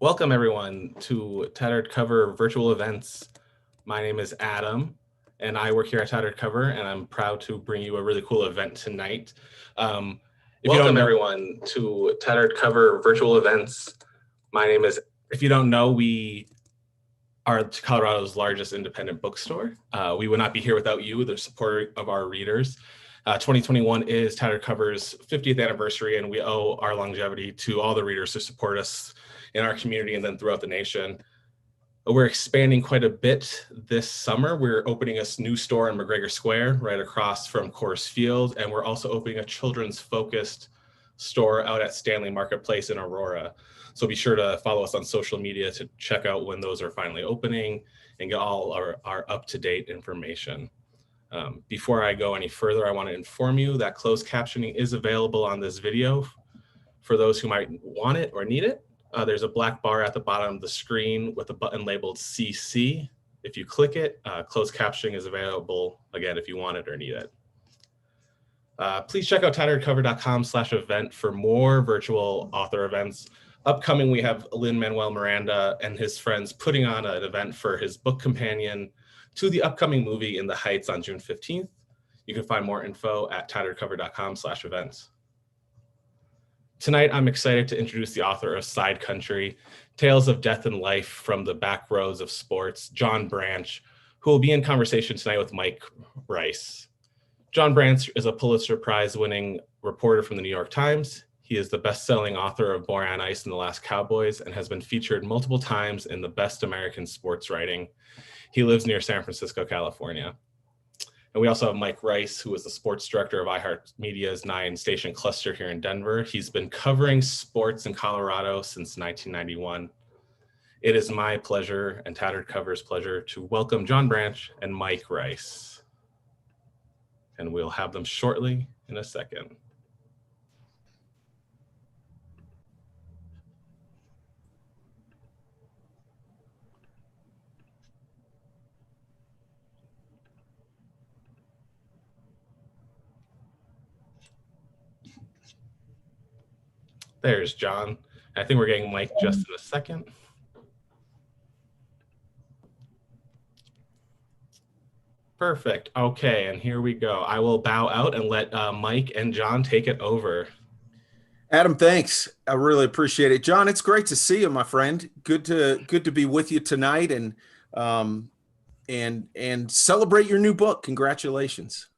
Welcome everyone to Tattered Cover virtual events. My name is Adam and I work here at Tattered Cover, and I'm proud to bring you a really cool event tonight. Welcome everyone to Tattered Cover virtual events. My name is, if you don't know, we are Colorado's largest independent bookstore. We would not be here without you, the support of our readers. 2021 is Tattered Cover's 50th anniversary, and we owe our longevity to all the readers who support us in our community and then throughout the nation. We're expanding quite a bit this summer. We're opening a new store in McGregor Square right across from Coors Field, and we're also opening a children's focused store out at Stanley Marketplace in Aurora. So be sure to follow us on social media to check out when those are finally opening and get all our up-to-date information. Before I go any further, I want to inform you that closed captioning is available on this video for those who might want it or need it. There's a black bar at the bottom of the screen with a button labeled CC. If you click it, closed captioning is available, again, if you want it or need it. Please check out tatteredcover.com/event for more virtual author events. Upcoming, we have Lin-Manuel Miranda and his friends putting on an event for his book companion to the upcoming movie In the Heights on June 15th. You can find more info at tatteredcover.com/events. Tonight, I'm excited to introduce the author of Sidecountry, Tales of Death and Life from the Back Roads of Sports, John Branch, who will be in conversation tonight with Mike Rice. John Branch is a Pulitzer Prize-winning reporter from the New York Times. He is the best-selling author of Boy on Ice and The Last Cowboys and has been featured multiple times in the Best American Sports Writing. He lives near San Francisco, California. And we also have Mike Rice, who is the sports director of iHeartMedia's 9-station cluster here in Denver. He's been covering sports in Colorado since 1991. It is my pleasure and Tattered Cover's pleasure to welcome John Branch and Mike Rice. And we'll have them shortly in a second. There's John. I think we're getting Mike just in a second. Perfect. Okay, and here we go. I will bow out and let Mike and John take it over. Adam, thanks. I really appreciate it. John, it's great to see you, my friend. Good to be with you tonight and celebrate your new book. Congratulations.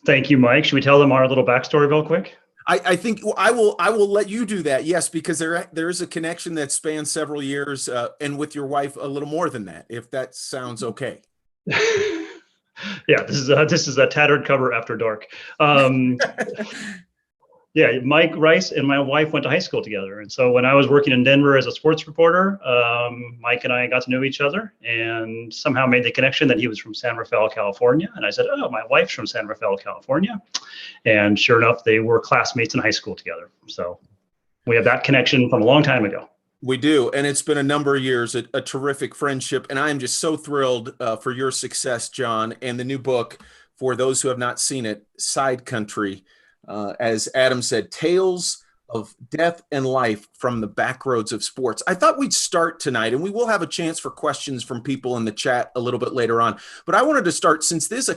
Thank you, Mike. Should we tell them our little backstory real quick? I think I will let you do that. Yes, because there is a connection that spans several years, and with your wife a little more than that, if that sounds okay. Yeah, this is a Tattered Cover after dark. Yeah, Mike Rice and my wife went to high school together. And so when I was working in Denver as a sports reporter, Mike and I got to know each other and somehow made the connection that he was from San Rafael, California. And I said, oh, my wife's from San Rafael, California. And sure enough, they were classmates in high school together. So we have that connection from a long time ago. We do. And it's been a number of years, a terrific friendship. And I am just so thrilled for your success, John, and the new book. For those who have not seen it, Sidecountry. As Adam said, Tales of Death and Life from the Back Roads of Sports. I thought we'd start tonight, and we will have a chance for questions from people in the chat a little bit later on. But I wanted to start, since this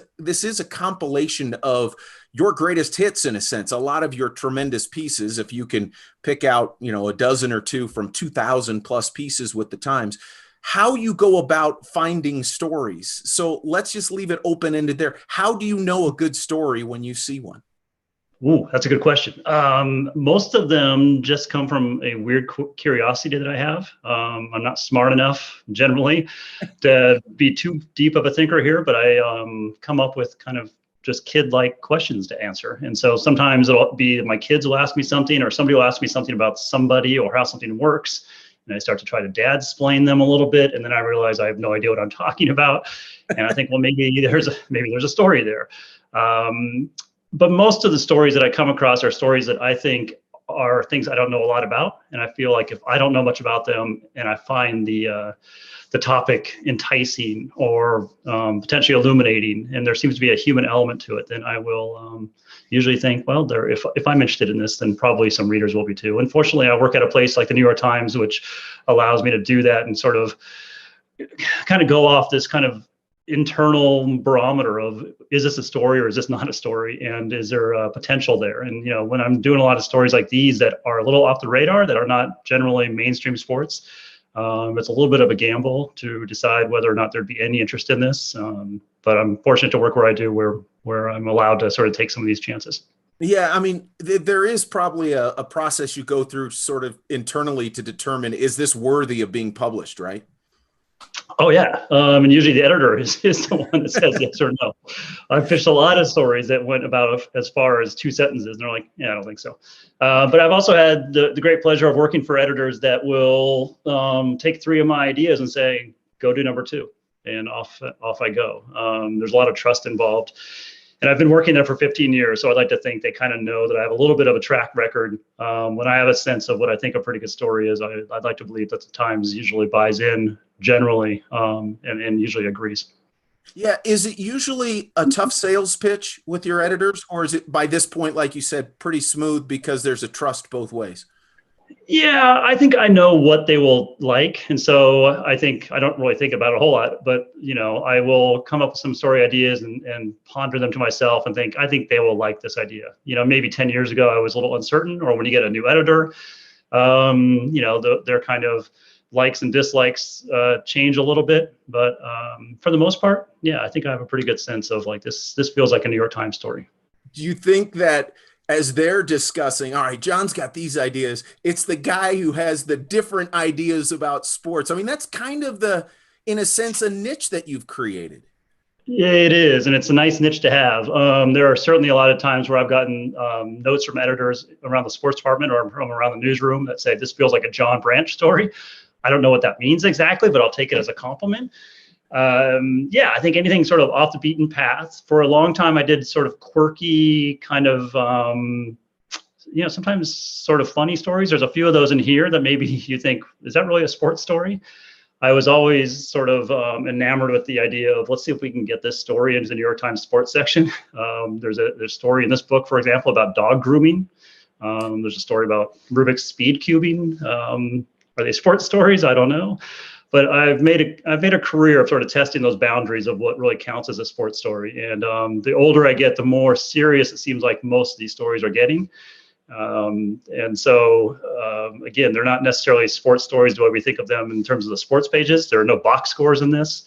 is a compilation of your greatest hits, in a sense, a lot of your tremendous pieces, if you can pick out, a dozen or two from 2,000 plus pieces with the Times, how you go about finding stories. So let's just leave it open-ended there. How do you know a good story when you see one? Ooh, that's a good question. Most of them just come from a weird curiosity that I have. I'm not smart enough generally to be too deep of a thinker here, but I come up with kind of just kid-like questions to answer. And so sometimes it'll be my kids will ask me something, or somebody will ask me something about somebody or how something works. And I start to try to dad-splain them a little bit, and then I realize I have no idea what I'm talking about. And I think, well, maybe there's a story there. But most of the stories that I come across are stories that I think are things I don't know a lot about. And I feel like if I don't know much about them and I find the topic enticing or potentially illuminating, and there seems to be a human element to it, then I will usually think, well, if I'm interested in this, then probably some readers will be too. Unfortunately, I work at a place like the New York Times, which allows me to do that and sort of kind of go off this kind of internal barometer of, is this a story or is this not a story, and is there a potential there? And when I'm doing a lot of stories like these that are a little off the radar, that are not generally mainstream sports, it's a little bit of a gamble to decide whether or not there'd be any interest in this, but I'm fortunate to work where I do, where I'm allowed to sort of take some of these chances. Yeah, I mean, there is probably a process you go through sort of internally to determine, is this worthy of being published, right? Oh yeah, and usually the editor is the one that says yes or no. I've pitched a lot of stories that went about as far as 2 sentences, and they're like, yeah, I don't think so. But I've also had the great pleasure of working for editors that will take 3 of my ideas and say, go do number 2, and off I go. There's a lot of trust involved. And I've been working there for 15 years, so I'd like to think they kind of know that I have a little bit of a track record. When I have a sense of what I think a pretty good story is, I'd like to believe that the Times usually buys in generally, and usually agrees. Yeah, is it usually a tough sales pitch with your editors, or is it by this point, like you said, pretty smooth because there's a trust both ways? Yeah, I think I know what they will like. And so I think I don't really think about it a whole lot, but I will come up with some story ideas and ponder them to myself and think, I think they will like this idea. Maybe 10 years ago, I was a little uncertain, or when you get a new editor, their kind of likes and dislikes change a little bit. But for the most part, yeah, I think I have a pretty good sense of like, this feels like a New York Times story. Do you think that as they're discussing, all right, John's got these ideas, it's the guy who has the different ideas about sports? I mean, that's kind of in a sense, a niche that you've created. Yeah, it is. And it's a nice niche to have. There are certainly a lot of times where I've gotten notes from editors around the sports department or from around the newsroom that say, this feels like a John Branch story. I don't know what that means exactly, but I'll take it as a compliment. Yeah, I think anything sort of off the beaten path. For a long time, I did sort of quirky kind of, sometimes sort of funny stories. There's a few of those in here that maybe you think, is that really a sports story? I was always sort of enamored with the idea of, let's see if we can get this story into the New York Times sports section. There's a story in this book, for example, about dog grooming. There's a story about Rubik's speed cubing. Are they sports stories? I don't know. But I've made a career of sort of testing those boundaries of what really counts as a sports story. And the older I get, the more serious it seems like most of these stories are getting. And so, again, they're not necessarily sports stories the way we think of them in terms of the sports pages. There are no box scores in this.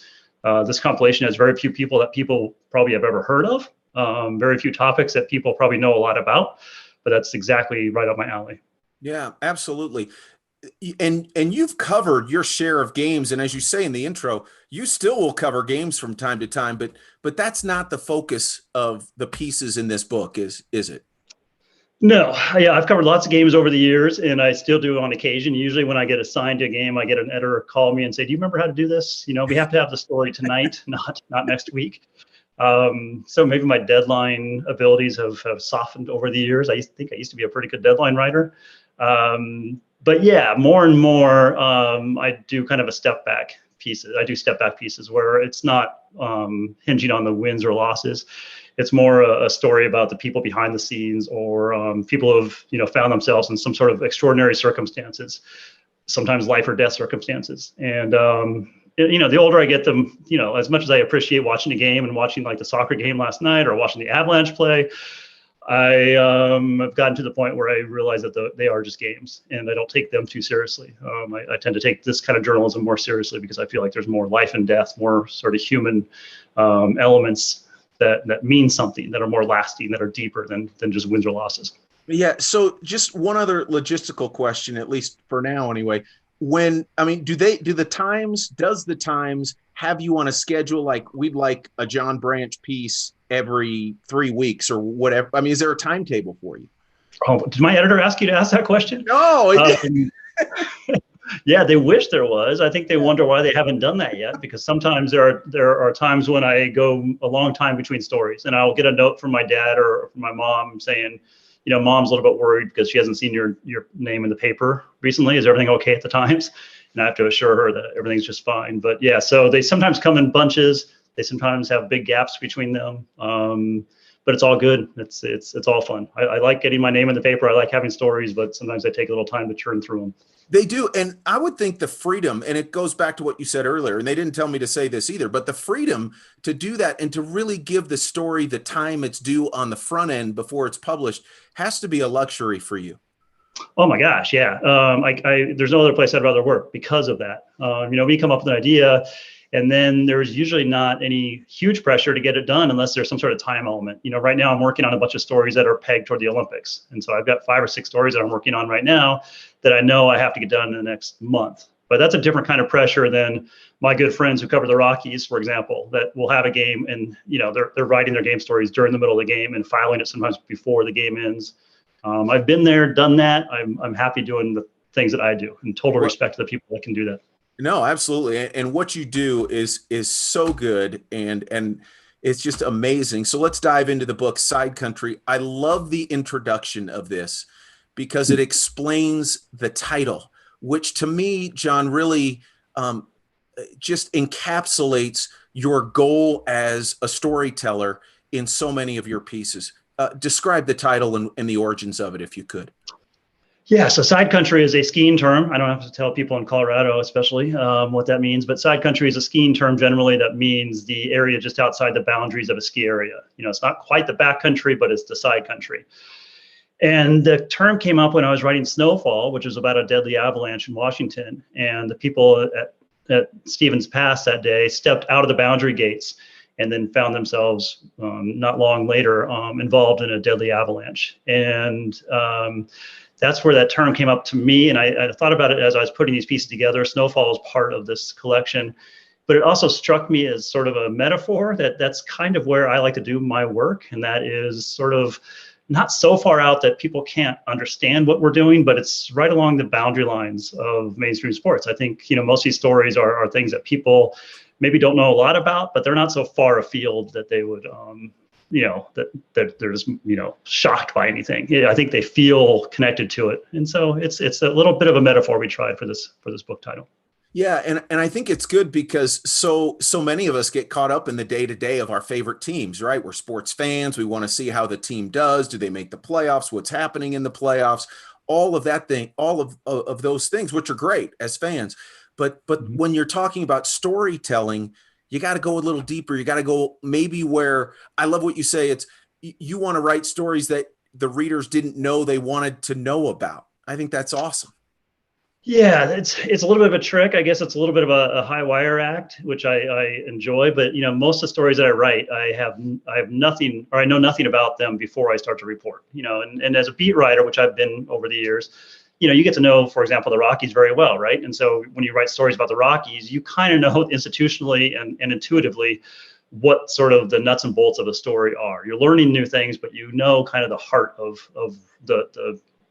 This compilation has very few people that people probably have ever heard of, very few topics that people probably know a lot about, but that's exactly right up my alley. Yeah, absolutely. And you've covered your share of games, and as you say in the intro, you still will cover games from time to time, but that's not the focus of the pieces in this book, is it? No, yeah, I've covered lots of games over the years, and I still do on occasion. Usually when I get assigned to a game, I get an editor call me and say, do you remember how to do this? We have to have the story tonight, not next week. So maybe my deadline abilities have softened over the years. I think I used to be a pretty good deadline writer. But yeah, more and more, I do kind of a step back pieces. I do step back pieces where it's not hinging on the wins or losses. It's more a story about the people behind the scenes, or people who have found themselves in some sort of extraordinary circumstances, sometimes life or death circumstances. And the older I get, them, as much as I appreciate watching a game and watching like the soccer game last night or watching the Avalanche play, I have gotten to the point where I realize that they are just games, and I don't take them too seriously. I tend to take this kind of journalism more seriously because I feel like there's more life and death, more sort of human elements that mean something, that are more lasting, that are deeper than just wins or losses. Yeah. So just one other logistical question, at least for now anyway. Does the Times have you on a schedule like we'd like a John Branch piece every 3 weeks or whatever? I mean, is there a timetable for you? Oh, did my editor ask you to ask that question? No. Yeah, they wish there was. I think they wonder why they haven't done that yet, because sometimes there are times when I go a long time between stories, and I'll get a note from my dad or from my mom saying, Mom's a little bit worried because she hasn't seen your name in the paper recently. Is everything okay at the Times? And I have to assure her that everything's just fine. But yeah, so they sometimes come in bunches. They sometimes have big gaps between them. but it's all good. It's all fun. I like getting my name in the paper. I like having stories, but sometimes they take a little time to churn through them. They do. And I would think the freedom, and it goes back to what you said earlier, and they didn't tell me to say this either, but the freedom to do that and to really give the story the time it's due on the front end before it's published has to be a luxury for you. Oh my gosh, yeah. There's no other place I'd rather work because of that. We come up with an idea, and then there's usually not any huge pressure to get it done unless there's some sort of time element. Right now I'm working on a bunch of stories that are pegged toward the Olympics. And so I've got 5 or 6 stories that I'm working on right now that I know I have to get done in the next month. But that's a different kind of pressure than my good friends who cover the Rockies, for example, that will have a game and, they're writing their game stories during the middle of the game and filing it sometimes before the game ends. I've been there, done that. I'm happy doing the things that I do, and total respect to the people that can do that. No, absolutely. And what you do is so good, and it's just amazing. So let's dive into the book, Sidecountry. I love the introduction of this because it explains the title, which to me, John, really just encapsulates your goal as a storyteller in so many of your pieces. Describe the title and the origins of it, if you could. Yeah, so Sidecountry is a skiing term. I don't have to tell people in Colorado, especially, what that means, but Sidecountry is a skiing term generally that means the area just outside the boundaries of a ski area. It's not quite the backcountry, but it's the side country. And the term came up when I was writing Snowfall, which was about a deadly avalanche in Washington. And the people at Stevens Pass that day stepped out of the boundary gates and then found themselves not long later involved in a deadly avalanche. And that's where that term came up to me. And I thought about it as I was putting these pieces together. Snowfall is part of this collection, but it also struck me as sort of a metaphor that's kind of where I like to do my work. And that is sort of not so far out that people can't understand what we're doing, but it's right along the boundary lines of mainstream sports. I think, most of these stories are things that people maybe don't know a lot about, but they're not so far afield that they would, that they're just, shocked by anything. I think they feel connected to it. And so it's a little bit of a metaphor we tried for this book title. Yeah, and I think it's good because so many of us get caught up in the day-to-day of our favorite teams, right? We're sports fans. We want to see how the team does. Do they make the playoffs? What's happening in the playoffs? All of that thing, all of those things, which are great as fans. But when you're talking about storytelling, you got to go a little deeper. You got to go maybe where I love what you say. It's you want to write stories that the readers didn't know they wanted to know about. I think that's awesome. Yeah, it's a little bit of a trick. I guess it's a little bit of a high wire act, which I enjoy. But most of the stories that I write, I have nothing, or I know nothing about them before I start to report. And as a beat writer, which I've been over the years, you get to know, for example, the Rockies very well, right? And so when you write stories about the Rockies, you kind of know institutionally and intuitively what sort of the nuts and bolts of a story are. You're learning new things, but kind of the heart of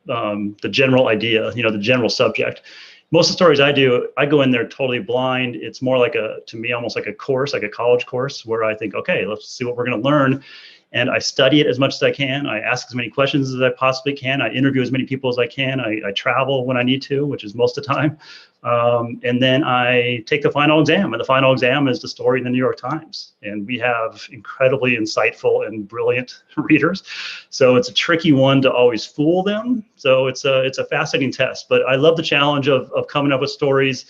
the general idea, the general subject. Most of the stories I do, I go in there totally blind. It's more to me, almost like a course, like a college course, where I think, okay, let's see what we're going to learn. And I study it as much as I can. I ask as many questions as I possibly can. I interview as many people as I can. I travel when I need to, which is most of the time. And then I take the final exam. And the final exam is the story in the New York Times. And we have incredibly insightful and brilliant readers. So it's a tricky one to always fool them. So it's a fascinating test. But I love the challenge of coming up with stories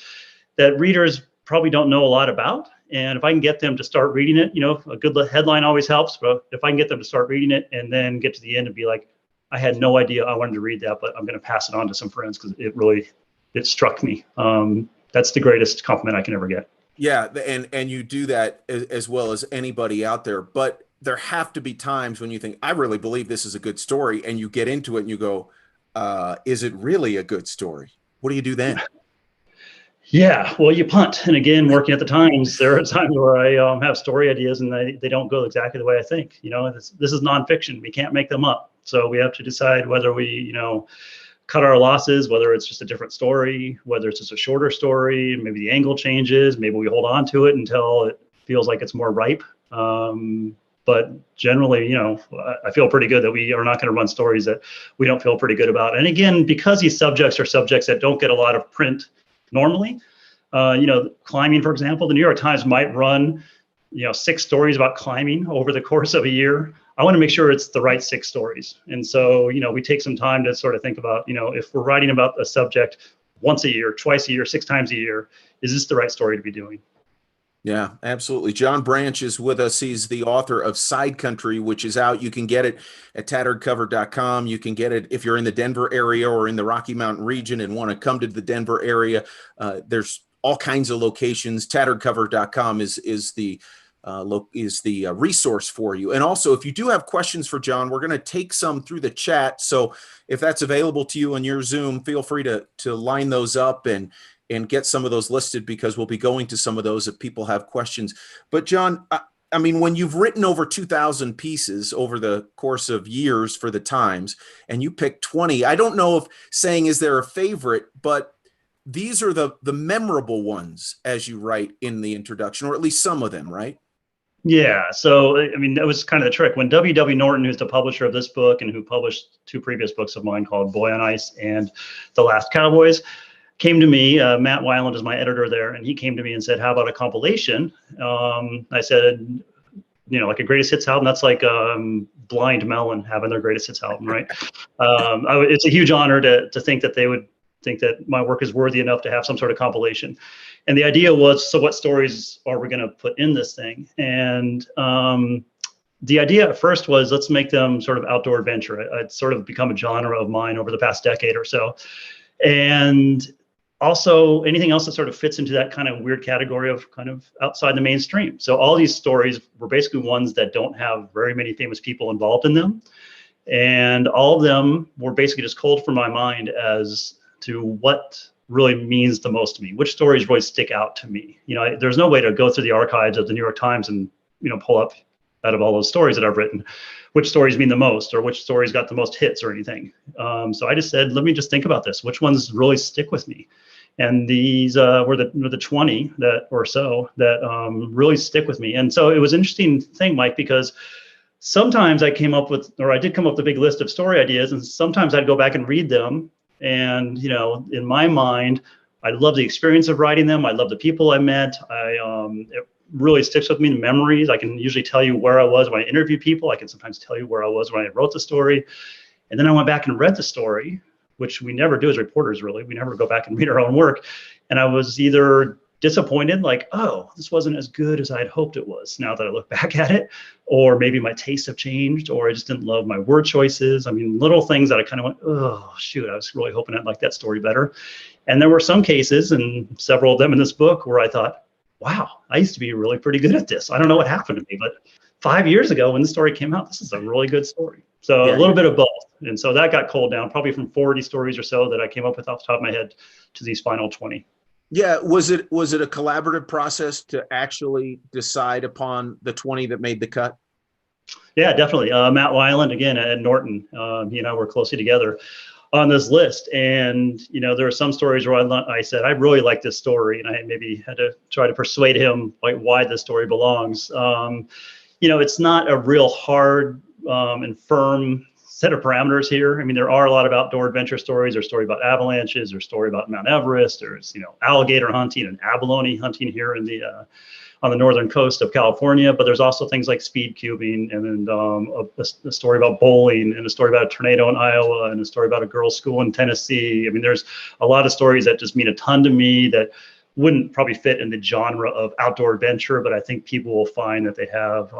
that readers probably don't know a lot about. And if I can get them to start reading it, a good headline always helps. But if I can get them to start reading it and then get to the end and be like, I had no idea I wanted to read that, but I'm going to pass it on to some friends because it struck me. That's the greatest compliment I can ever get. Yeah, and you do that as well as anybody out there. But there have to be times when you think, I really believe this is a good story, and you get into it and you go, is it really a good story? What do you do then? Yeah, well, you punt. And again, working at the Times, there are times where I have story ideas and they don't go exactly the way I think. This is nonfiction. We can't make them up. So we have to decide whether we, cut our losses, whether it's just a different story, whether it's just a shorter story, maybe the angle changes, maybe we hold on to it until it feels like it's more ripe. But generally, I feel pretty good that we are not going to run stories that we don't feel pretty good about. And again, because these subjects are subjects that don't get a lot of print normally, climbing, for example, the New York Times might run, 6 stories about climbing over the course of a year. I want to make sure it's the right 6 stories. And so, we take some time to sort of think about, if we're writing about a subject once a year, twice a year, 6 times a year, is this the right story to be doing? Yeah, absolutely. John Branch is with us. He's the author of Sidecountry, which is out. You can get it at tatteredcover.com. You can get it if you're in the Denver area or in the Rocky Mountain region and want to come to the Denver area. There's all kinds of locations. Tatteredcover.com is the resource for you. And also, if you do have questions for John, we're going to take some through the chat. So if that's available to you on your Zoom, feel free to line those up and get some of those listed, because we'll be going to some of those if people have questions. But John, I mean, when you've written over 2,000 pieces over the course of years for the Times, and you pick 20, I don't know if saying is there a favorite, but these are the memorable ones as you write in the introduction, or at least some of them, right? Yeah. So, I mean, that was kind of the trick. When W.W. Norton, who's the publisher of this book and who published 2 previous books of mine called Boy on Ice and The Last Cowboys, came to me, Matt Weiland is my editor there, and he came to me and said, how about a compilation? I said, like a greatest hits album, that's like Blind Melon having their greatest hits album, right? It's a huge honor to think that they would think that my work is worthy enough to have some sort of compilation. And the idea was, so what stories are we going to put in this thing? And the idea at first was, let's make them sort of outdoor adventure. It's sort of become a genre of mine over the past decade or so. And also anything else that sort of fits into that kind of weird category of kind of outside the mainstream. So all these stories were basically ones that don't have very many famous people involved in them. And all of them were basically just culled from my mind as to what really means the most to me, which stories really stick out to me. There's no way to go through the archives of the New York Times and, pull up out of all those stories that I've written, which stories mean the most, or which stories got the most hits or anything. So I just said, let me just think about this. Which ones really stick with me? And these were the 20 that or so that really stick with me. And so it was an interesting thing, Mike, because sometimes I did come up with a big list of story ideas, and sometimes I'd go back and read them. And, in my mind, I love the experience of writing them. I love the people I met. It really sticks with me in memories. I can usually tell you where I was when I interviewed people. I can sometimes tell you where I was when I wrote the story. And then I went back and read the story, which we never do as reporters, really. We never go back and read our own work. And I was either disappointed, like, oh, this wasn't as good as I had hoped it was now that I look back at it, or maybe my tastes have changed, or I just didn't love my word choices. I mean, little things that I kind of went, oh, shoot, I was really hoping I'd like that story better. And there were some cases, and several of them in this book, where I thought, wow, I used to be really pretty good at this. I don't know what happened to me, but 5 years ago when the story came out, this is a really good story. So a little bit of both. And so that got culled down probably from 40 stories or so that I came up with off the top of my head to these final 20. Yeah. Was it a collaborative process to actually decide upon the 20 that made the cut? Yeah, definitely. Matt Weiland, again, at Norton, he and I were closely together on this list. And, there are some stories where I said, I really like this story. And I maybe had to try to persuade him like why this story belongs. It's not a real hard and firm set of parameters here. I mean, there are a lot of outdoor adventure stories. There's a story about avalanches. There's a story about Mount Everest. There's, alligator hunting and abalone hunting here in the on the northern coast of California. But there's also things like speed cubing, and then a story about bowling, and a story about a tornado in Iowa, and a story about a girls' school in Tennessee. I mean, there's a lot of stories that just mean a ton to me that wouldn't probably fit in the genre of outdoor adventure, but I think people will find that they have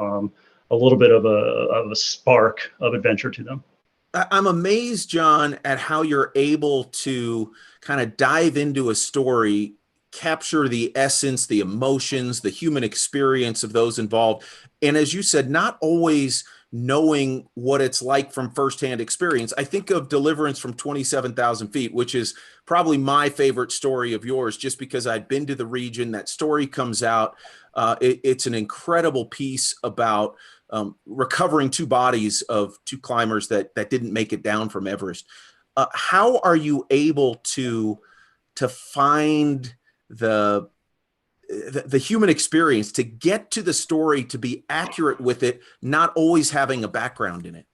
a little bit of a spark of adventure to them. I'm amazed, John, at how you're able to kind of dive into a story, capture the essence, the emotions, the human experience of those involved. And as you said, not always knowing what it's like from firsthand experience. I think of Deliverance from 27,000 feet, which is probably my favorite story of yours, just because I'd been to the region. That story comes out. It's an incredible piece about recovering 2 bodies of 2 climbers that didn't make it down from Everest. How are you able to find the human experience, to get to the story, to be accurate with it, not always having a background in it?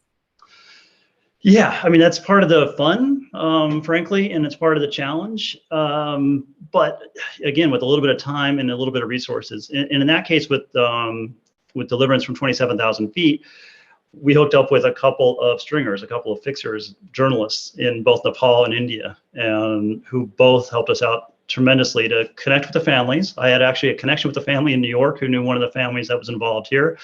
Yeah, I mean, that's part of the fun, frankly, and it's part of the challenge. But again, with a little bit of time and a little bit of resources, and in that case with Deliverance from 27,000 feet, we hooked up with a couple of stringers, a couple of fixers, journalists in both Nepal and India, and who both helped us out tremendously to connect with the families. I had actually a connection with the family in New York who knew one of the families that was involved here.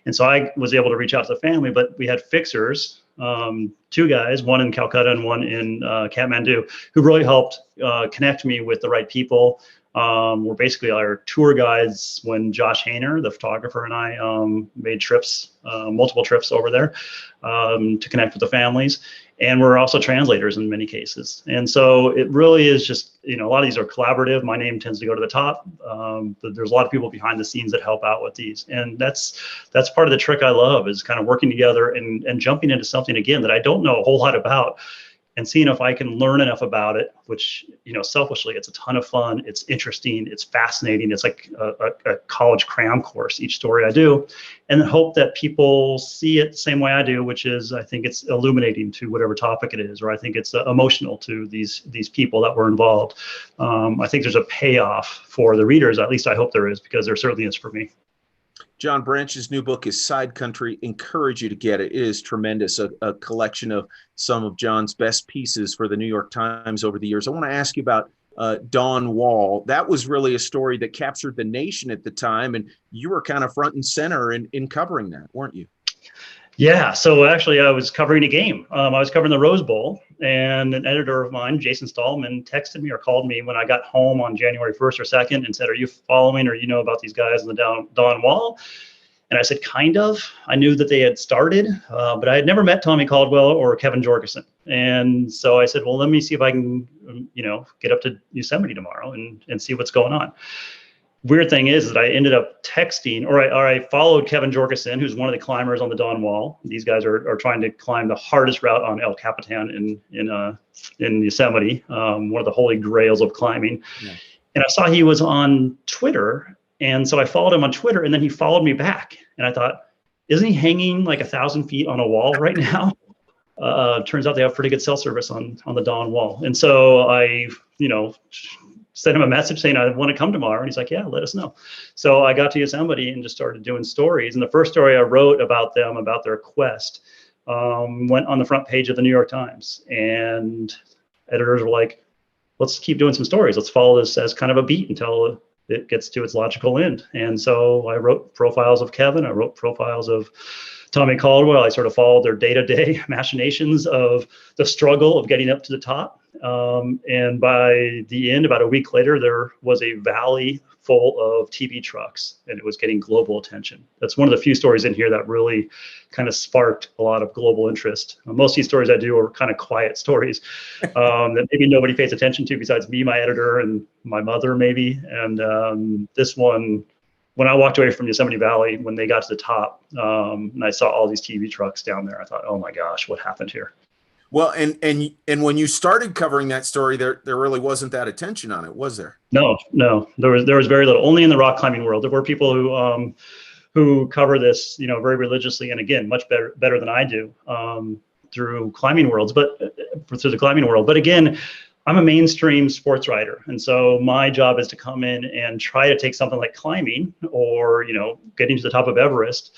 And so I was able to reach out to the family, but we had fixers, two guys, one in Calcutta and one in Kathmandu, who really helped connect me with the right people. Were basically our tour guides when Josh Hayner, the photographer, and I made trips, multiple trips over there to connect with the families. And we're also translators in many cases. And so it really is just, a lot of these are collaborative. My name tends to go to the top, but there's a lot of people behind the scenes that help out with these. And that's part of the trick I love, is kind of working together and jumping into something, again, that I don't know a whole lot about, and seeing if I can learn enough about it, which, selfishly, it's a ton of fun. It's interesting. It's fascinating. It's like a college cram course, each story I do, and then hope that people see it the same way I do, which is, I think it's illuminating to whatever topic it is, or I think it's emotional to these people that were involved. I think there's a payoff for the readers. At least I hope there is, because there certainly is for me. John Branch's new book is Sidecountry. Encourage you to get it. It is tremendous, a collection of some of John's best pieces for the New York Times over the years. I want to ask you about Dawn Wall. That was really a story that captured the nation at the time, and you were kind of front and center in covering that, weren't you? Yeah, so actually I was covering a game. I was covering the Rose Bowl, and an editor of mine, Jason Stallman, texted me or called me when I got home on January 1st or 2nd and said, "Are you following, or about these guys in the Dawn Wall?" And I said, kind of. I knew that they had started, but I had never met Tommy Caldwell or Kevin Jorgensen. And so I said, well, let me see if I can, get up to Yosemite tomorrow and see what's going on. Weird thing is that I ended up texting, or I followed Kevin Jorgensen, who's one of the climbers on the Dawn Wall. These guys are trying to climb the hardest route on El Capitan in Yosemite, one of the holy grails of climbing. Yeah. And I saw he was on Twitter, and so I followed him on Twitter, and then he followed me back. And I thought, isn't he hanging like 1,000 feet on a wall right now? Turns out they have pretty good cell service on the Dawn Wall. And so I, sent him a message saying, I want to come tomorrow. And he's like, yeah, let us know. So I got to Yosemite and just started doing stories. And the first story I wrote about them, about their quest, went on the front page of the New York Times. And editors were like, let's keep doing some stories. Let's follow this as kind of a beat until it gets to its logical end. And so I wrote profiles of Kevin. I wrote profiles of Tommy Caldwell. I sort of followed their day-to-day machinations of the struggle of getting up to the top. And by the end, about a week later, there was a valley full of TV trucks, and it was getting global attention. That's one of the few stories in here that really kind of sparked a lot of global interest. Most of these stories I do are kind of quiet stories that maybe nobody pays attention to besides me, my editor, and my mother maybe. And this one, when I walked away from Yosemite Valley, when they got to the top, and I saw all these TV trucks down there, I thought, oh my gosh, what happened here? Well, and when you started covering that story, there really wasn't that attention on it, was there? No, there was very little. Only in the rock climbing world. There were people who cover this, very religiously, and again, much better than I do through climbing worlds, but through the climbing world. But again, I'm a mainstream sports writer, and so my job is to come in and try to take something like climbing, or getting to the top of Everest,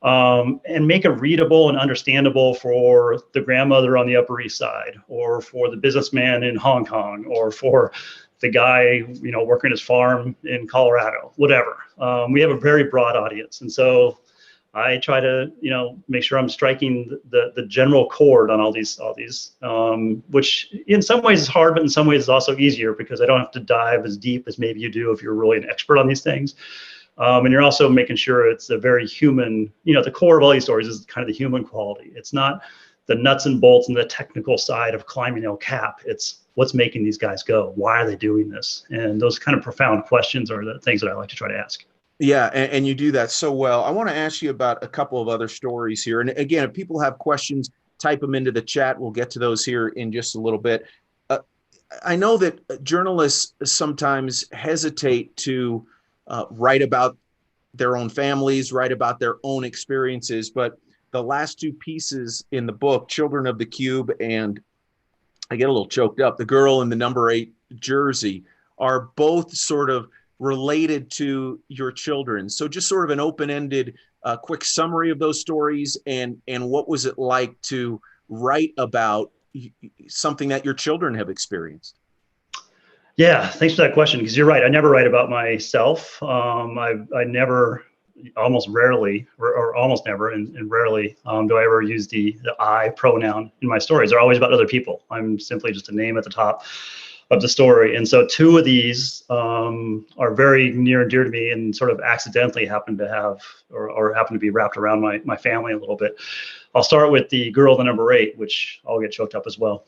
and make it readable and understandable for the grandmother on the Upper East Side, or for the businessman in Hong Kong, or for the guy, working his farm in Colorado, whatever. We have a very broad audience. And so I try to, make sure I'm striking the general chord on all these, which in some ways is hard, but in some ways is also easier, because I don't have to dive as deep as maybe you do if you're really an expert on these things. And you're also making sure it's a very human, the core of all these stories is kind of the human quality. It's not the nuts and bolts and the technical side of climbing El Cap. It's what's making these guys go. Why are they doing this? And those kind of profound questions are the things that I like to try to ask. Yeah, and you do that so well. I want to ask you about a couple of other stories here. And again, if people have questions, type them into the chat. We'll get to those here in just a little bit. I know that journalists sometimes hesitate to write about their own families, write about their own experiences. But the last two pieces in the book, Children of the Cube and, I get a little choked up, The Girl in the Number 8 Jersey, are both sort of related to your children. So just sort of an open-ended a quick summary of those stories, and what was it like to write about something that your children have experienced? Yeah, thanks for that question, because you're right. I never write about myself. I never, almost rarely, or almost never, and rarely do I ever use the I pronoun in my stories. They're always about other people. I'm simply just a name at the top of the story. And so two of these are very near and dear to me, and sort of accidentally happen to have, or happen to be wrapped around my family a little bit. I'll start with the girl, the number 8, which I'll get choked up as well.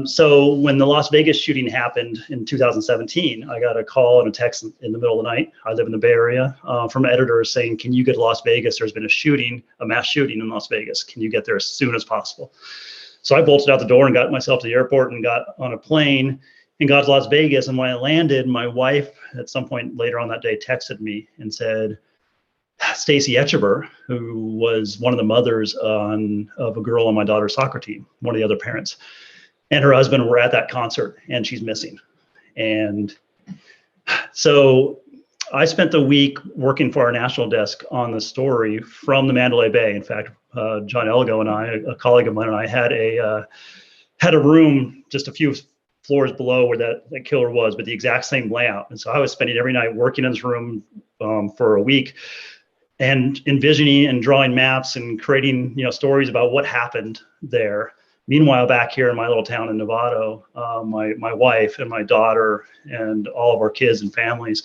So when the Las Vegas shooting happened in 2017, I got a call and a text in the middle of the night. I live in the Bay Area, from editors saying, "Can you get to Las Vegas? There's been a mass shooting in Las Vegas. Can you get there as soon as possible?" So I bolted out the door and got myself to the airport and got on a plane and got to Las Vegas. And when I landed, my wife at some point later on that day texted me and said, Stacy Etcheber, who was one of the mothers of a girl on my daughter's soccer team, one of the other parents, and her husband were at that concert, and she's missing. And so I spent the week working for our national desk on the story from the Mandalay Bay. In fact, John Elgo and I, a colleague of mine, and I had a room just a few floors below where that killer was, but the exact same layout. And so I was spending every night working in this room for a week, and envisioning and drawing maps and creating, stories about what happened there. Meanwhile, back here in my little town in Novato, my wife and my daughter and all of our kids and families,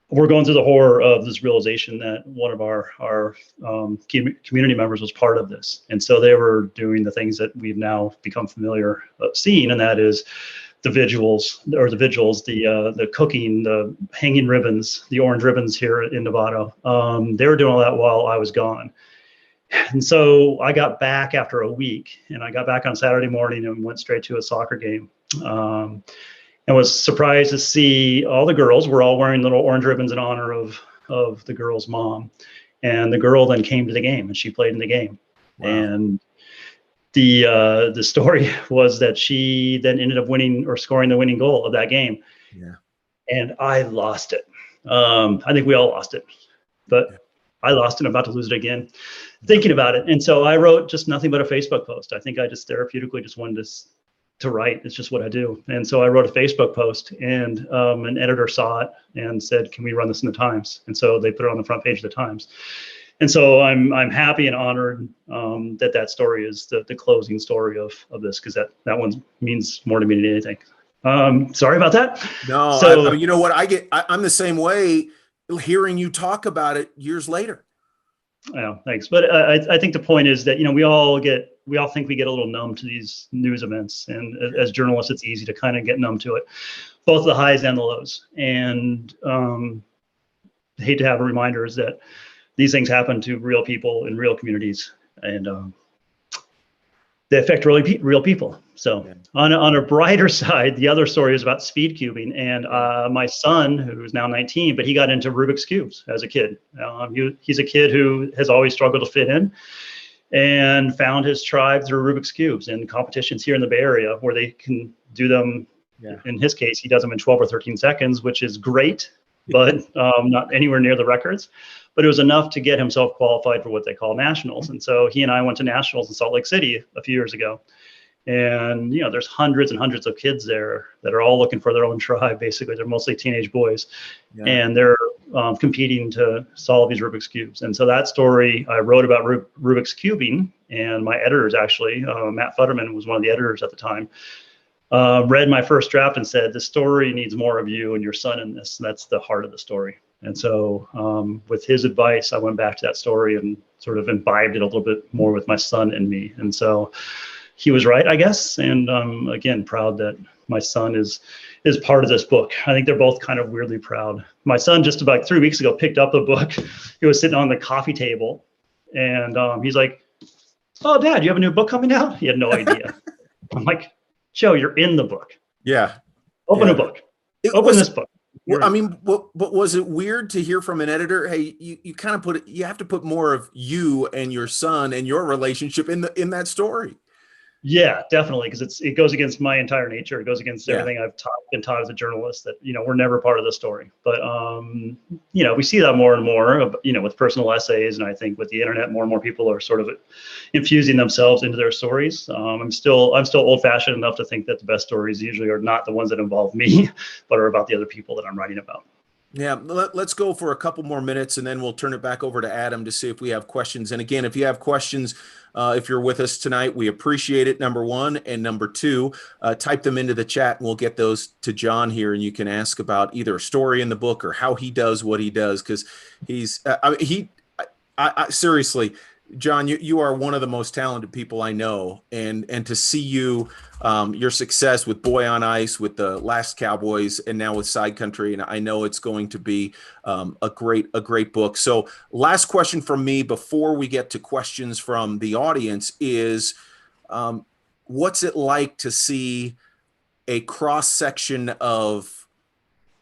we're going through the horror of this realization that one of our community members was part of this. And so they were doing the things that we've now become familiar seeing, and that is the vigils, the cooking, the hanging ribbons, the orange ribbons here in Novato. They were doing all that while I was gone. And so I got back after a week, and I got back on Saturday morning and went straight to a soccer game. And was surprised to see all the girls were all wearing little orange ribbons in honor of the girl's mom. And the girl then came to the game, and she played in the game. Wow. And the story was that she then ended up winning or scoring the winning goal of that game. Yeah. And I lost it. I think we all lost it, but I lost it. I'm about to lose it again, thinking about it. And so I wrote just nothing but a Facebook post. I think I just therapeutically just wanted to write. It's just what I do. And so I wrote a Facebook post, and an editor saw it and said, "Can we run this in the Times?" And so they put it on the front page of the Times. And so I'm happy and honored that story is the closing story of this, because that one means more to me than anything. Sorry about that. No, so, you know what? I'm the same way hearing you talk about it years later. Yeah, thanks. But I think the point is that, we all think we get a little numb to these news events. And as journalists, it's easy to kind of get numb to it, both the highs and the lows. And hate to have reminders that these things happen to real people in real communities, and they affect real people. So yeah. On a brighter side, the other story is about speed cubing. And my son, who's now 19, but he got into Rubik's Cubes as a kid. He's a kid who has always struggled to fit in, and found his tribe through Rubik's Cubes and competitions here in the Bay Area where they can do them. Yeah. In his case, he does them in 12 or 13 seconds, which is great, but not anywhere near the records. But it was enough to get himself qualified for what they call nationals. And so he and I went to nationals in Salt Lake City a few years ago. And, there's hundreds and hundreds of kids there that are all looking for their own tribe. Basically, they're mostly teenage boys. Yeah. And they're competing to solve these Rubik's Cubes. And so that story, I wrote about Rubik's Cubing, and my editors actually, Matt Futterman was one of the editors at the time, read my first draft and said, "The story needs more of you and your son in this." And that's the heart of the story. And so with his advice, I went back to that story and sort of imbibed it a little bit more with my son and me. And so he was right, I guess. And again, proud that my son is part of this book. I think they're both kind of weirdly proud. My son just about 3 weeks ago picked up the book. He was sitting on the coffee table, and he's like, "Oh, Dad, you have a new book coming out?" He had no idea. I'm like, "Joe, you're in the book. Yeah. Open a book. Open this book." Well, I mean, but was it weird to hear from an editor, "Hey, you kind of you have to put more of you and your son and your relationship in that story"? Yeah, definitely, because it goes against my entire nature. It goes against Yeah. everything I've been taught as a journalist, that we're never part of the story. But we see that more and more, with personal essays, and I think with the internet, more and more people are sort of infusing themselves into their stories. I'm still old-fashioned enough to think that the best stories usually are not the ones that involve me, but are about the other people that I'm writing about. Yeah, let's go for a couple more minutes, and then we'll turn it back over to Adam to see if we have questions. And again, if you have questions, if you're with us tonight, we appreciate it, number one. And number two, type them into the chat, and we'll get those to John here, and you can ask about either a story in the book or how he does what he does, because he's seriously, John, you are one of the most talented people I know, and to see you, your success with Boy on Ice, with the Last Cowboys, and now with Sidecountry, and I know it's going to be a great book. So, last question from me before we get to questions from the audience is, what's it like to see a cross section of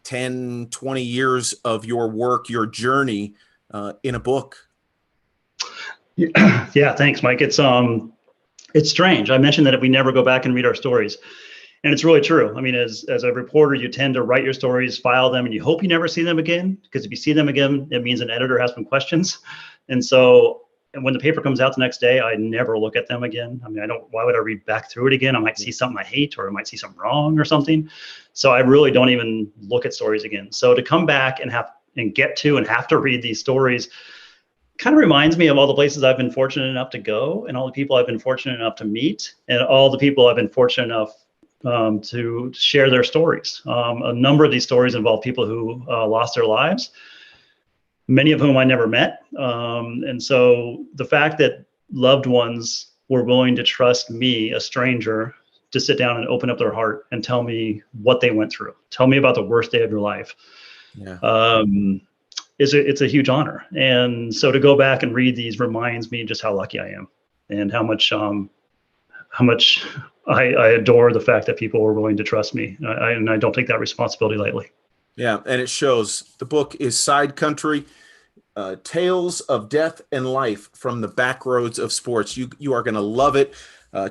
10, 20 years of your work, your journey in a book? Yeah, thanks, Mike. It's strange. I mentioned that if we never go back and read our stories, and it's really true. I mean, as a reporter, you tend to write your stories, file them, and you hope you never see them again, because if you see them again, it means an editor has some questions. And so, when the paper comes out the next day, I never look at them again. I mean, why would I read back through it again? I might see something I hate, or I might see something wrong or something. So I really don't even look at stories again. So to come back and have to read these stories kind of reminds me of all the places I've been fortunate enough to go, and all the people I've been fortunate enough to meet, and all the people I've been fortunate enough to share their stories. A number of these stories involve people who lost their lives, many of whom I never met. And so the fact that loved ones were willing to trust me, a stranger, to sit down and open up their heart and tell me what they went through, tell me about the worst day of their life. Yeah. It's a huge honor. And so to go back and read these reminds me just how lucky I am, and how much I adore the fact that people were willing to trust me. And I don't take that responsibility lightly. Yeah. And it shows. The book is Sidecountry, Tales of Death and Life from the Backroads of Sports. You are going to love it.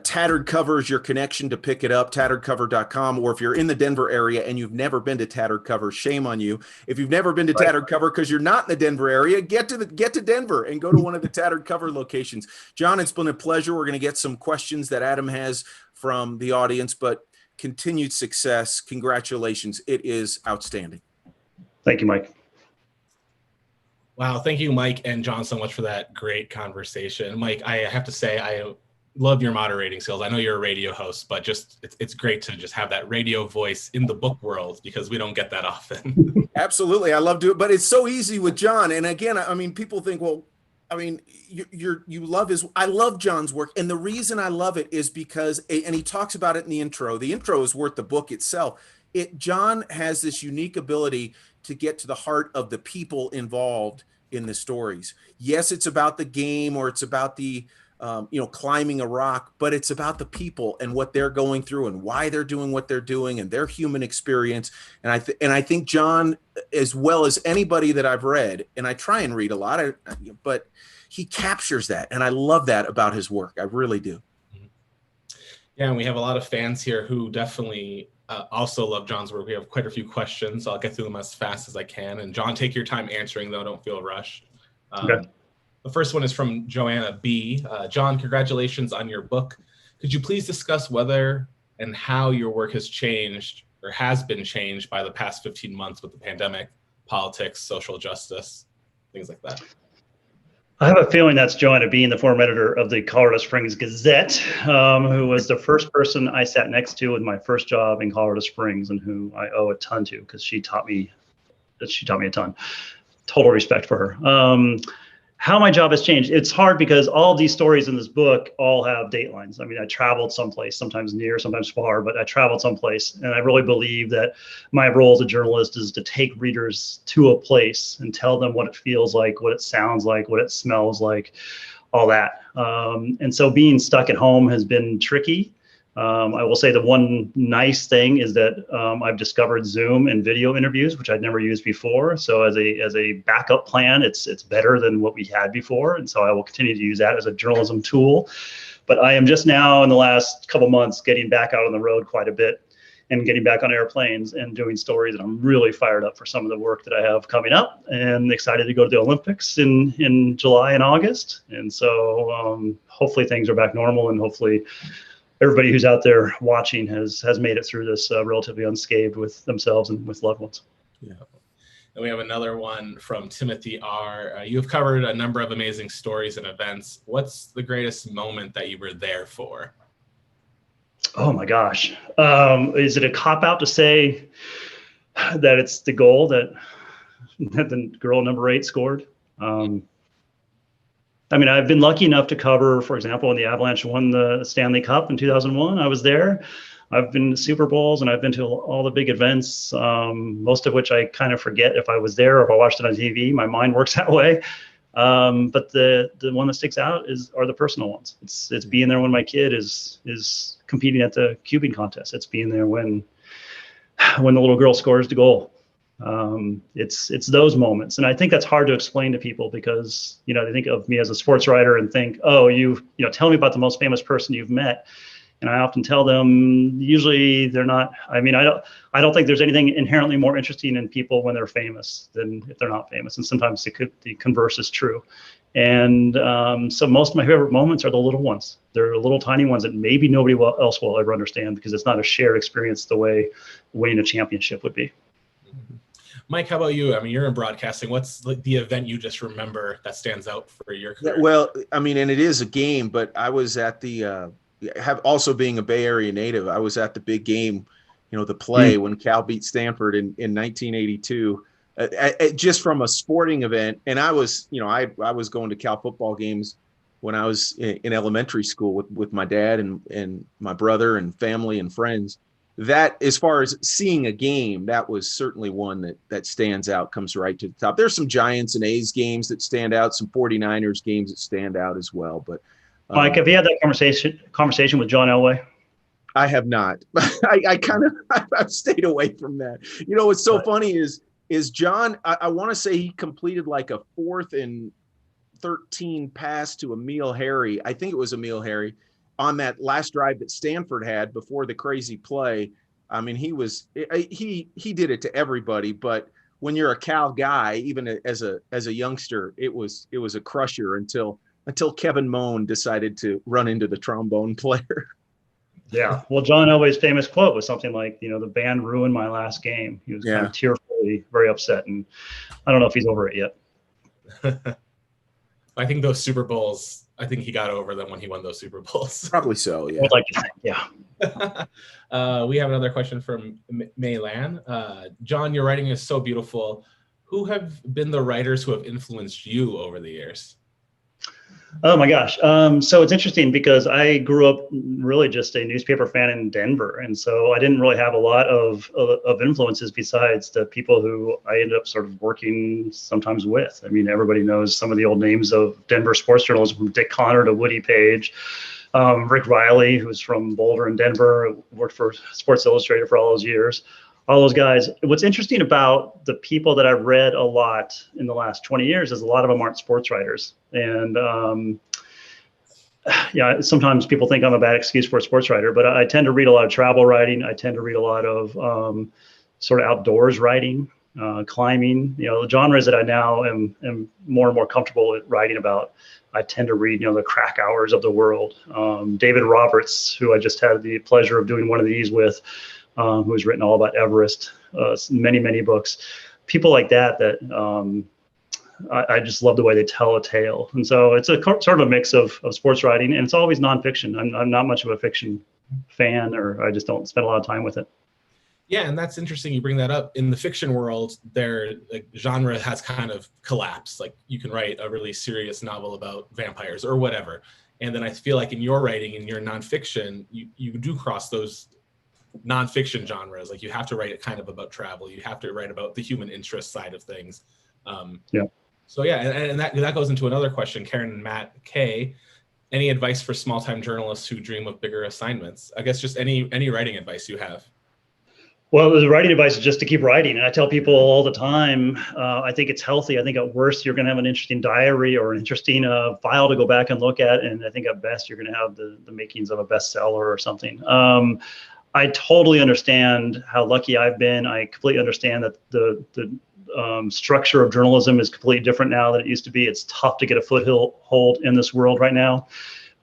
Tattered Cover is your connection to pick it up, tatteredcover.com. Or if you're in the Denver area and you've never been to Tattered Cover, shame on you. If you've never been to Tattered Cover because you're not in the Denver area, get to Denver and go to one of the Tattered Cover locations. John, it's been a pleasure. We're going to get some questions that Adam has from the audience, but continued success. Congratulations. It is outstanding. Thank you, Mike. Wow. Thank you, Mike and John, so much for that great conversation. Mike, I have to say, I love your moderating skills. I know you're a radio host, but it's great to just have that radio voice in the book world, because we don't get that often. Absolutely. I love to, but it's so easy with John. And again, I mean, people think, well, I mean, you love I love John's work. And the reason I love it is because, and he talks about it in the intro is worth the book itself. John has this unique ability to get to the heart of the people involved in the stories. Yes, it's about the game, or it's about the, climbing a rock, but it's about the people and what they're going through and why they're doing what they're doing and their human experience. And I think John, as well as anybody that I've read, and I try and read a lot, but he captures that. And I love that about his work. I really do. Yeah. And we have a lot of fans here who definitely also love John's work. We have quite a few questions. So I'll get through them as fast as I can. And John, take your time answering, though. Don't feel rushed. Okay. The first one is from Joanna B. John, congratulations on your book. Could you please discuss whether and how your work has changed or has been changed by the past 15 months with the pandemic, politics, social justice, things like that? I have a feeling that's Joanna Bean, the former editor of the Colorado Springs Gazette, who was the first person I sat next to in my first job in Colorado Springs, and who I owe a ton to, because she taught me a ton. Total respect for her. How my job has changed. It's hard because all these stories in this book all have datelines. I mean, I traveled someplace, sometimes near, sometimes far, but I traveled someplace. And I really believe that my role as a journalist is to take readers to a place and tell them what it feels like, what it sounds like, what it smells like, all that. And so being stuck at home has been tricky. I will say the one nice thing is that I've discovered Zoom and video interviews, which I'd never used before. So as a backup plan, it's better than what we had before. And so I will continue to use that as a journalism tool. But I am just now in the last couple months getting back out on the road quite a bit and getting back on airplanes and doing stories. And I'm really fired up for some of the work that I have coming up and excited to go to the Olympics in July and August. And so hopefully things are back normal, and hopefully everybody who's out there watching has made it through this relatively unscathed with themselves and with loved ones. Yeah. And we have another one from Timothy R. You have covered a number of amazing stories and events. What's the greatest moment that you were there for? Oh my gosh. Is it a cop-out to say that it's the goal that the girl number 8 scored? I mean, I've been lucky enough to cover, for example, when the Avalanche won the Stanley Cup in 2001, I was there. I've been to Super Bowls, and I've been to all the big events, most of which I kind of forget if I was there or if I watched it on TV. My mind works that way. But the one that sticks out are the personal ones. It's being there when my kid is competing at the cubing contest. It's being there when the little girl scores the goal. It's those moments, and I think that's hard to explain to people because they think of me as a sports writer and think, oh, tell me about the most famous person you've met. And I often tell them, usually they're not. I mean, I don't think there's anything inherently more interesting in people when they're famous than if they're not famous. And sometimes the converse is true. And so most of my favorite moments are the little ones. They're little tiny ones that maybe nobody else will ever understand because it's not a shared experience the way winning a championship would be. Mike, how about you? I mean, you're in broadcasting. What's the event you just remember that stands out for your career? Well, I mean, and it is a game, but I was at the also being a Bay Area native, I was at the big game, the play when Cal beat Stanford in 1982, just from a sporting event. And I was, I was going to Cal football games when I was in elementary school with my dad and my brother and family and friends. That, as far as seeing a game, that was certainly one that stands out, comes right to the top. There's some Giants and A's games that stand out, some 49ers games that stand out as well. But Mike, have you had that conversation with John Elway? I have not. I've stayed away from that. What's so funny is John, I want to say he completed like a 4th and 13 pass to Emil Harry. I think it was Emil Harry on that last drive that Stanford had before the crazy play. I mean, he did it to everybody, but when you're a Cal guy, even as a youngster, it was a crusher until Kevin Moan decided to run into the trombone player. Yeah. Well, John Elway's famous quote was something like, the band ruined my last game. He was kind of tearfully very upset, and I don't know if he's over it yet. I think those Super Bowls, I think he got over them when he won those Super Bowls. Probably so, yeah. I'd like to think, yeah. We have another question from Maylan. John, your writing is so beautiful. Who have been the writers who have influenced you over the years? Oh my gosh. So it's interesting because I grew up really just a newspaper fan in Denver. And so I didn't really have a lot of influences besides the people who I ended up sort of working sometimes with. I mean, everybody knows some of the old names of Denver sports journalism, from Dick Connor to Woody Page, Rick Riley, who's from Boulder and Denver, worked for Sports Illustrated for all those years. All those guys. What's interesting about the people that I've read a lot in the last 20 years is a lot of them aren't sports writers. And sometimes people think I'm a bad excuse for a sports writer, but I tend to read a lot of travel writing. I tend to read a lot of sort of outdoors writing, climbing, the genres that I now am more and more comfortable at writing about. I tend to read, the crack hours of the world. David Roberts, who I just had the pleasure of doing one of these with, who's written all about Everest, many, many books. People like that I just love the way they tell a tale. And so it's a sort of a mix of sports writing, and it's always nonfiction. I'm not much of a fiction fan, or I just don't spend a lot of time with it. Yeah, and that's interesting you bring that up. In the fiction world, their genre has kind of collapsed. Like, you can write a really serious novel about vampires or whatever. And then I feel like in your writing, in your nonfiction, you do cross those nonfiction genres. Like, you have to write it kind of about travel. You have to write about the human interest side of things. So yeah, and that goes into another question. Karen and Matt K, any advice for small-time journalists who dream of bigger assignments? I guess just any writing advice you have. Well, the writing advice is just to keep writing. And I tell people all the time, I think it's healthy. I think at worst, you're going to have an interesting diary or an interesting file to go back and look at. And I think at best, you're going to have the makings of a bestseller or something. I totally understand how lucky I've been. I completely understand that the structure of journalism is completely different now than it used to be. It's tough to get a foothold in this world right now.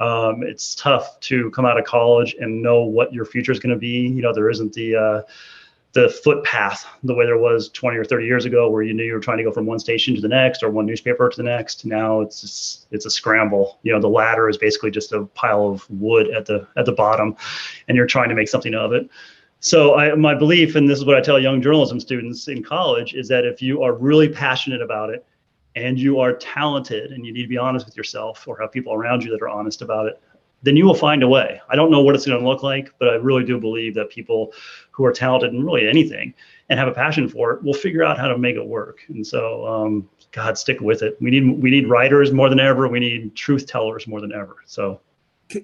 It's tough to come out of college and know what your future is going to be. You know, there isn't the footpath the way there was 20 or 30 years ago, where you knew you were trying to go from one station to the next or one newspaper to the next. Now it's a scramble. You know, the ladder is basically just a pile of wood at the bottom, and you're trying to make something of it. So my belief, and this is what I tell young journalism students in college, is that if you are really passionate about it and you are talented, and you need to be honest with yourself or have people around you that are honest about it, then you will find a way. I don't know what it's going to look like, but I really do believe that people who are talented in really anything and have a passion for it will figure out how to make it work. And so, God, stick with it. We need writers more than ever. We need truth tellers more than ever. So,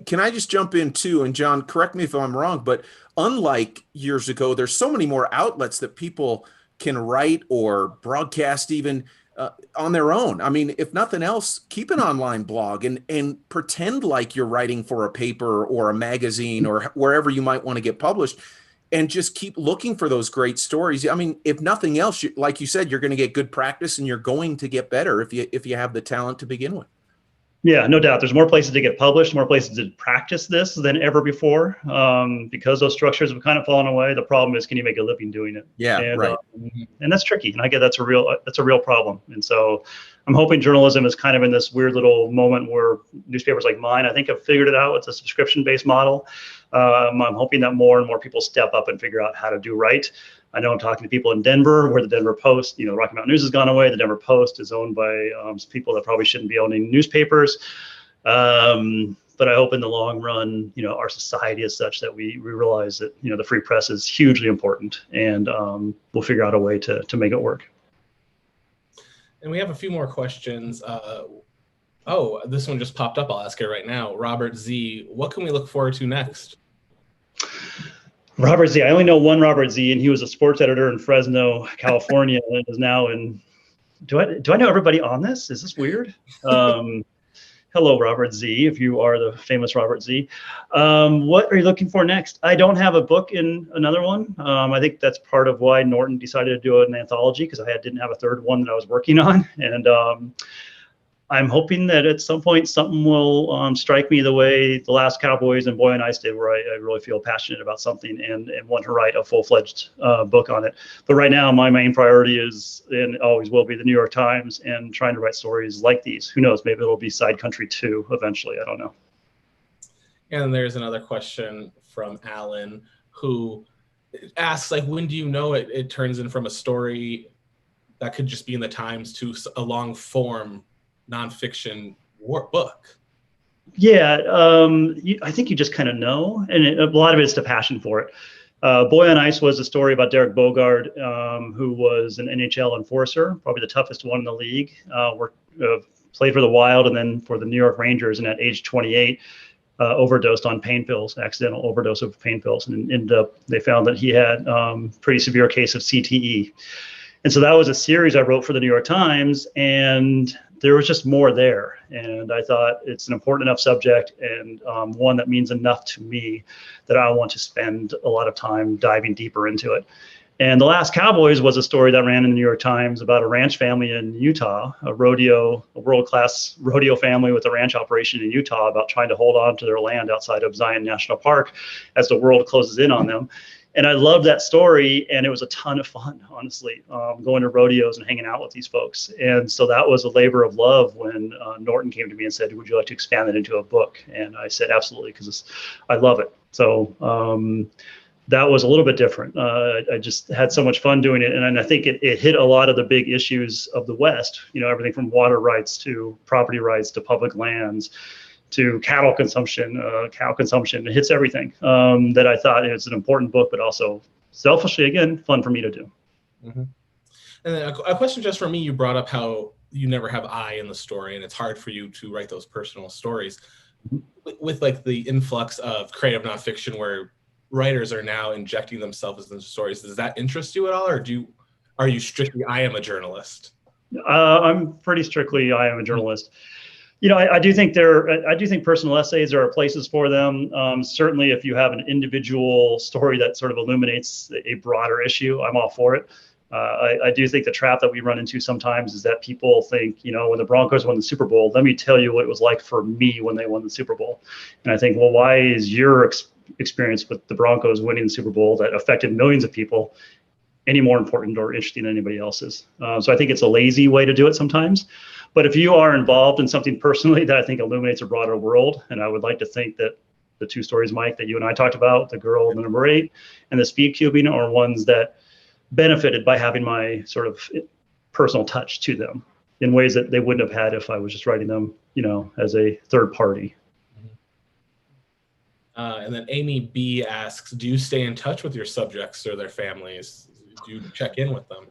can I just jump in too? And John, correct me if I'm wrong, but unlike years ago, there's so many more outlets that people can write or broadcast even on their own. I mean, if nothing else, keep an online blog and pretend like you're writing for a paper or a magazine or wherever you might want to get published, and just keep looking for those great stories. I mean, if nothing else, like you said, you're going to get good practice and you're going to get better if you have the talent to begin with. Yeah, no doubt. There's more places to get published, more places to practice this than ever before, because those structures have kind of fallen away. The problem is, can you make a living doing it? Yeah, and, right. And that's tricky. And I get that's a real problem. And so I'm hoping journalism is kind of in this weird little moment where newspapers like mine, I think, have figured it out. It's a subscription-based model. I'm hoping that more and more people step up and figure out how to do right. I know I'm talking to people in Denver, where the Denver Post, you know, Rocky Mountain News has gone away. The Denver Post is owned by people that probably shouldn't be owning newspapers. But I hope in the long run, you know, our society is such that we realize that, you know, the free press is hugely important, and we'll figure out a way to make it work. And we have a few more questions. Oh, this one just popped up. I'll ask it right now. Robert Z, what can we look forward to next? Robert Z. I only know one Robert Z, and he was a sports editor in Fresno, California, and is now in. Do I know everybody on this? Is this weird? Hello, Robert Z, if you are the famous Robert Z. What are you looking for next? I don't have a book in another one. I think that's part of why Norton decided to do an anthology, because I didn't have a third one that I was working on. And I'm hoping that at some point something will strike me the way The Last Cowboys and Boy and Ice did, where I really feel passionate about something and want to write a full-fledged book on it. But right now, my main priority is, and always will be, the New York Times, and trying to write stories like these. Who knows? Maybe it'll be Sidecountry 2 eventually. I don't know. And there's another question from Alan, who asks, like, when do you know it turns in from a story that could just be in the Times to a long-form nonfiction book? Yeah, I think you just kind of know, and a lot of it is the passion for it. Boy on Ice was a story about Derek Bogard, who was an NHL enforcer, probably the toughest one in the league. Played for the Wild and then for the New York Rangers, and at age 28, overdosed on pain pills, accidental overdose of pain pills, and they found that he had pretty severe case of CTE. And so that was a series I wrote for the New York Times, and there was just more there. And I thought it's an important enough subject, and one that means enough to me that I want to spend a lot of time diving deeper into it. And The Last Cowboys was a story that ran in the New York Times about a ranch family in Utah, a world-class rodeo family with a ranch operation in Utah, about trying to hold on to their land outside of Zion National Park as the world closes in on them. And I loved that story, and it was a ton of fun, honestly, going to rodeos and hanging out with these folks. And so that was a labor of love when Norton came to me and said, would you like to expand it into a book? And I said, absolutely, because I love it. So that was a little bit different. I just had so much fun doing it. And I think it hit a lot of the big issues of the West, you know, everything from water rights to property rights to public lands to cattle consumption, cow consumption. It hits everything that I thought is an important book, but also selfishly, again, fun for me to do. Mm-hmm. And then a question just for me, you brought up how you never have I in the story, and it's hard for you to write those personal stories. With like the influx of creative nonfiction where writers are now injecting themselves into stories. Does that interest you at all, or are you strictly I am a journalist? I'm pretty strictly I am a journalist. You know, I do think personal essays are places for them. Certainly, if you have an individual story that sort of illuminates a broader issue, I'm all for it. I do think the trap that we run into sometimes is that people think, you know, when the Broncos won the Super Bowl, let me tell you what it was like for me when they won the Super Bowl. And I think, well, why is your experience with the Broncos winning the Super Bowl that affected millions of people any more important or interesting than anybody else's? So I think it's a lazy way to do it sometimes. But if you are involved in something personally that I think illuminates a broader world, and I would like to think that the two stories, Mike, that you and I talked about, the girl and the number 8 and the speed cubing, are ones that benefited by having my sort of personal touch to them in ways that they wouldn't have had if I was just writing them, you know, as a third party. And then Amy B asks, do you stay in touch with your subjects or their families? Do you check in with them?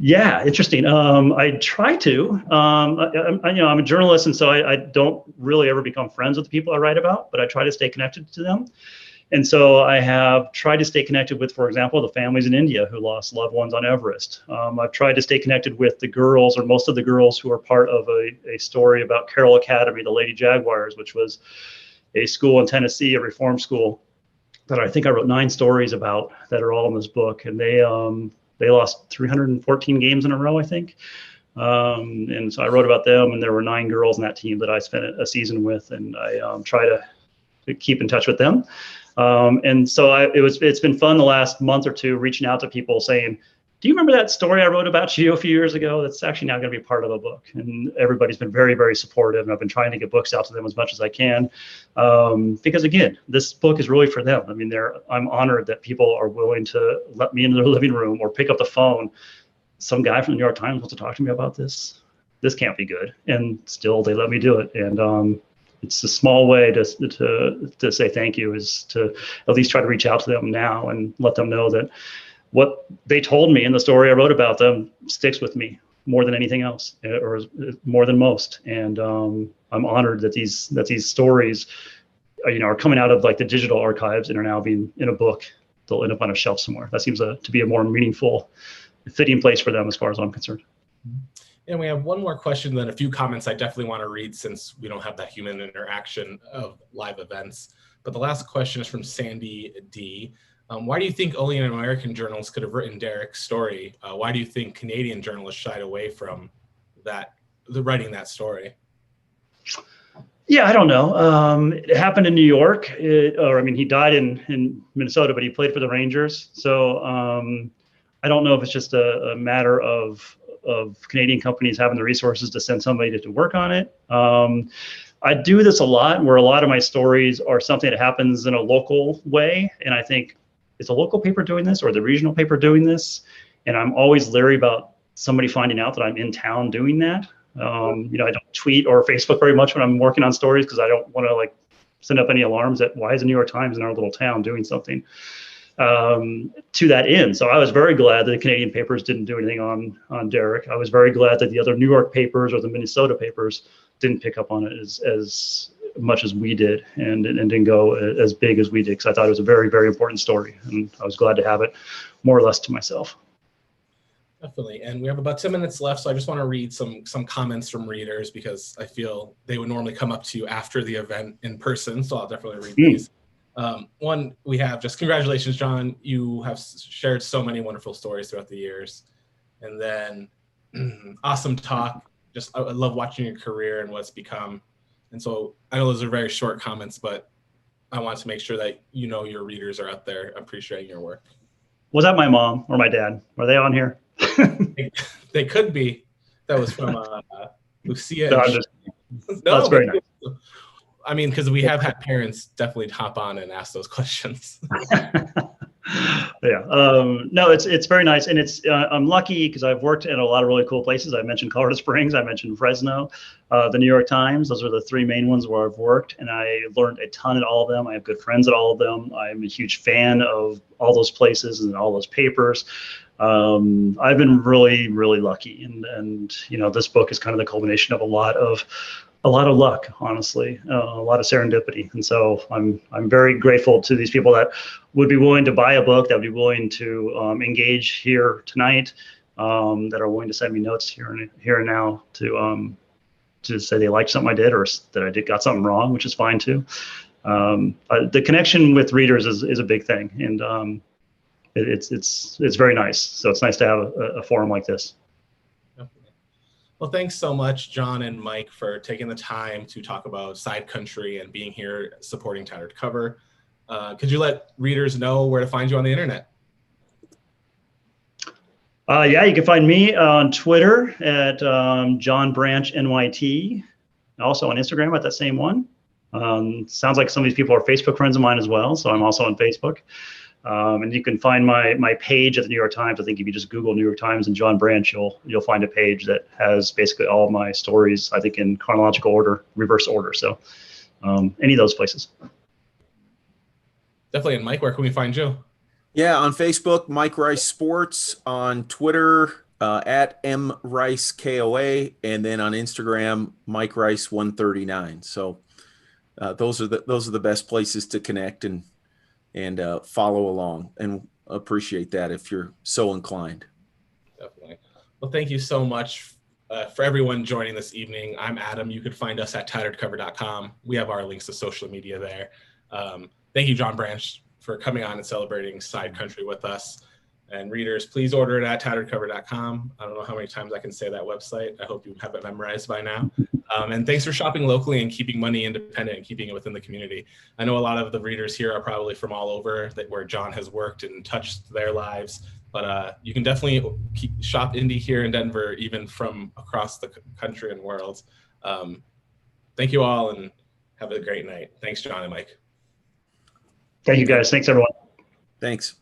Yeah, interesting. I try to. I'm a journalist, and so I don't really ever become friends with the people I write about, but I try to stay connected to them. And so I have tried to stay connected with, for example, the families in India who lost loved ones on Everest. I've tried to stay connected with the girls, or most of the girls, who are part of a story about Carroll Academy, the Lady Jaguars, which was a school in Tennessee, a reform school that I think I wrote 9 stories about that are all in this book. And they lost 314 games in a row, I think. And so I wrote about them, and there were 9 girls in that team that I spent a season with, and I try to keep in touch with them. And so it's been fun the last month or two reaching out to people saying, do you remember that story I wrote about you a few years ago? That's actually now going to be part of a book. And everybody's been very, very supportive. And I've been trying to get books out to them as much as I can. Because again, this book is really for them. I mean, I'm honored that people are willing to let me into their living room or pick up the phone. Some guy from the New York Times wants to talk to me about this. This can't be good. And still they let me do it. And it's a small way to say thank you, is to at least try to reach out to them now and let them know that what they told me in the story I wrote about them sticks with me more than anything else, or more than most. And I'm honored that these stories, are coming out of like the digital archives and are now being in a book. They'll end up on a shelf somewhere. That seems to be a more meaningful, fitting place for them, as far as I'm concerned. And we have one more question, then a few comments I definitely want to read, since we don't have that human interaction of live events. But the last question is from Sandy D. Why do you think only an American journalist could have written Derek's story? Why do you think Canadian journalists shied away from writing that story? Yeah, I don't know. It happened in New York, he died in Minnesota, but he played for the Rangers. So I don't know if it's just a matter of Canadian companies having the resources to send somebody to work on it. I do this a lot, where a lot of my stories are something that happens in a local way. And I think, is a local paper doing this or the regional paper doing this? And I'm always leery about somebody finding out that I'm in town doing that. I don't tweet or Facebook very much when I'm working on stories, because I don't want to send up any alarms that why is the New York Times in our little town doing something to that end. So I was very glad that the Canadian papers didn't do anything on Derek. I was very glad that the other New York papers or the Minnesota papers didn't pick up on it as much as we did, and didn't go as big as we did, because I thought it was a very, very important story, and I was glad to have it more or less to myself. Definitely. And we have about 10 minutes left, so I just want to read some comments from readers, because I feel they would normally come up to you after the event in person, so I'll definitely read these. One, we have just, congratulations, John. You have shared so many wonderful stories throughout the years. And then, awesome talk. Just, I love watching your career and what's become. And so I know those are very short comments, but I want to make sure that your readers are out there appreciating your work. Was that my mom or my dad? Are they on here? They could be. That was from Lucia. No, that's very nice. I mean, because we have had parents definitely hop on and ask those questions. Yeah. No, it's very nice. And I'm lucky because I've worked in a lot of really cool places. I mentioned Colorado Springs, I mentioned Fresno, the New York Times. Those are the 3 main ones where I've worked, and I learned a ton at all of them. I have good friends at all of them. I'm a huge fan of all those places and all those papers. I've been really, really lucky. And this book is kind of the culmination of a lot of a lot of luck, honestly, a lot of serendipity. And so I'm very grateful to these people that would be willing to buy a book, that would be willing to engage here tonight, that are willing to send me notes here and now to say they liked something I did, or that I got something wrong, which is fine too. The connection with readers is a big thing, and it's very nice. So it's nice to have a forum like this. Well, thanks so much, John and Mike, for taking the time to talk about Sidecountry and being here supporting Tattered Cover. Could you let readers know where to find you on the internet? Yeah, you can find me on Twitter at John Branch NYT, also on Instagram at that same one. Sounds like some of these people are Facebook friends of mine as well, so I'm also on Facebook. And you can find my page at the New York Times. I think if you just Google New York Times and John Branch, you'll find a page that has basically all of my stories, I think in chronological order, reverse order. So any of those places. Definitely. And Mike, where can we find you? Yeah, on Facebook, Mike Rice Sports. On Twitter, at MRiceKOA, and then on Instagram, Mike Rice 139. So those are the best places to connect and follow along, and appreciate that if you're so inclined. Definitely. Well, thank you so much for everyone joining this evening. I'm Adam. You could find us at tatteredcover.com. We have our links to social media there. Thank you, John Branch, for coming on and celebrating Sidecountry with us. And readers, please order it at tatteredcover.com. I don't know how many times I can say that website. I hope you have it memorized by now. And thanks for shopping locally and keeping money independent and keeping it within the community. I know a lot of the readers here are probably from all over where John has worked and touched their lives. But you can definitely shop indie here in Denver, even from across the country and world. Thank you all, and have a great night. Thanks, John and Mike. Thank you, guys. Thanks, everyone. Thanks.